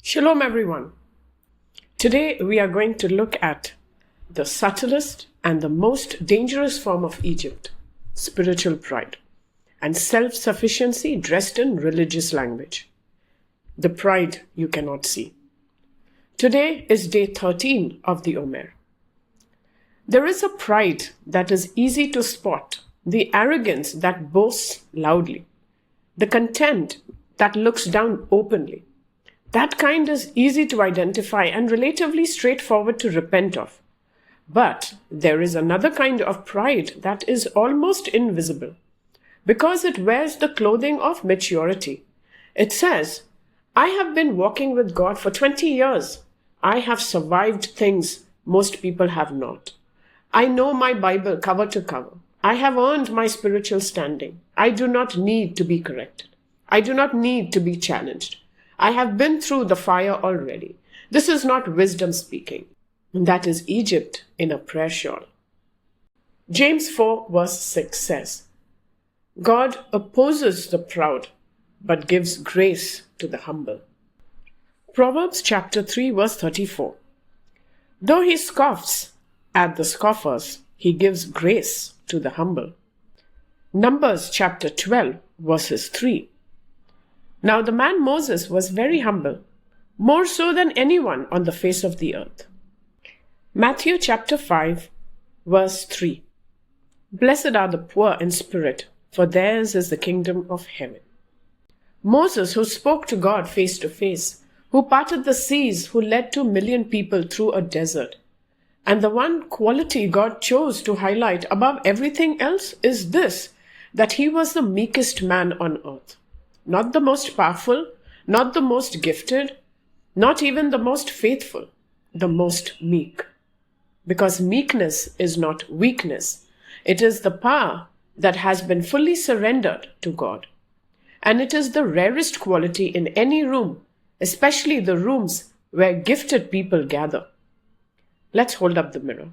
Shalom everyone. Today we are going to look at the subtlest and the most dangerous form of Egypt, spiritual pride, and self-sufficiency dressed in religious language. The pride you cannot see. Today is day 13 of the Omer. There is a pride that is easy to spot, the arrogance that boasts loudly, the contempt that looks down openly. That kind is easy to identify and relatively straightforward to repent of. But there is another kind of pride that is almost invisible, because it wears the clothing of maturity. It says, I have been walking with God for 20 years. I have survived things most people have not. I know my Bible cover to cover. I have earned my spiritual standing. I do not need to be corrected. I do not need to be challenged. I have been through the fire already. This is not wisdom speaking. That is Egypt in a prayer shawl. James 4 verse 6 says, God opposes the proud, but gives grace to the humble. Proverbs chapter 3 verse 34. Though he scoffs at the scoffers, he gives grace to the humble. Numbers chapter 12 verses 3. Now the man Moses was very humble, more so than anyone on the face of the earth. Matthew chapter 5, verse 3. Blessed are the poor in spirit, for theirs is the kingdom of heaven. Moses, who spoke to God face to face, who parted the seas, who led 2 million people through a desert. And the one quality God chose to highlight above everything else is this, that he was the meekest man on earth. Not the most powerful, not the most gifted, not even the most faithful, the most meek. Because meekness is not weakness. It is the power that has been fully surrendered to God. And it is the rarest quality in any room, especially the rooms where gifted people gather. Let's hold up the mirror.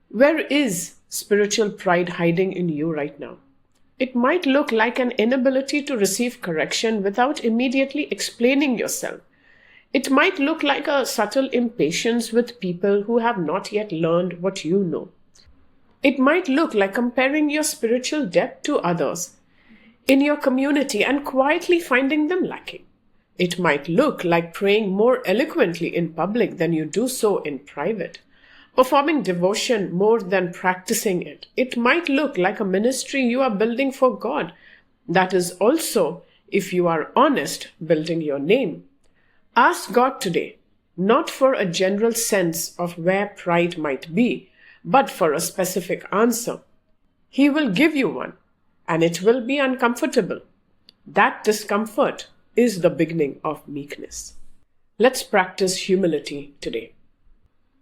Where is spiritual pride hiding in you right now? It might look like an inability to receive correction without immediately explaining yourself. It might look like a subtle impatience with people who have not yet learned what you know. It might look like comparing your spiritual depth to others in your community and quietly finding them lacking. It might look like praying more eloquently in public than you do so in private, performing devotion more than practicing it. It might look like a ministry you are building for God. That is also, if you are honest, building your name. Ask God today, not for a general sense of where pride might be, but for a specific answer. He will give you one, and it will be uncomfortable. That discomfort is the beginning of meekness. Let's practice humility today.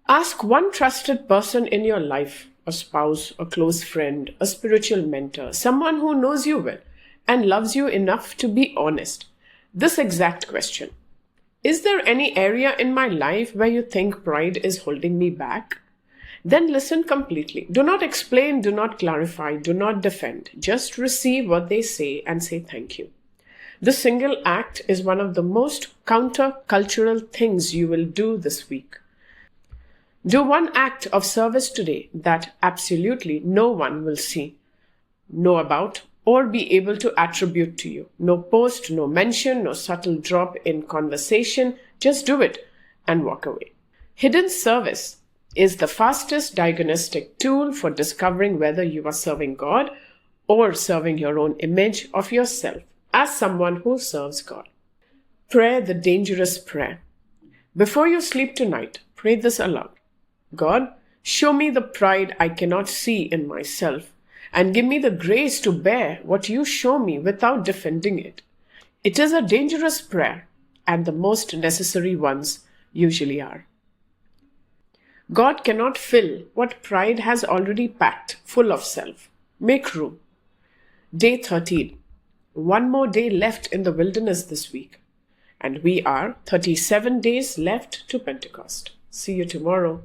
Ask one trusted person in your life, a spouse, a close friend, a spiritual mentor, someone who knows you well and loves you enough to be honest, this exact question. Is there any area in my life where you think pride is holding me back? Then listen completely. Do not explain, do not clarify, do not defend. Just receive what they say and say thank you. This single act is one of the most counter-cultural things you will do this week. Do one act of service today that absolutely no one will see, know about, or be able to attribute to you. No post, no mention, no subtle drop in conversation. Just do it and walk away. Hidden service is the fastest diagnostic tool for discovering whether you are serving God or serving your own image of yourself as someone who serves God. Pray the dangerous prayer. Before you sleep tonight, pray this aloud. God, show me the pride I cannot see in myself, and give me the grace to bear what you show me without defending it. It is a dangerous prayer, and the most necessary ones usually are. God cannot fill what pride has already packed full of self. Make room. Day 13. One more day left in the wilderness this week, and we are 37 days left to Pentecost. See you tomorrow.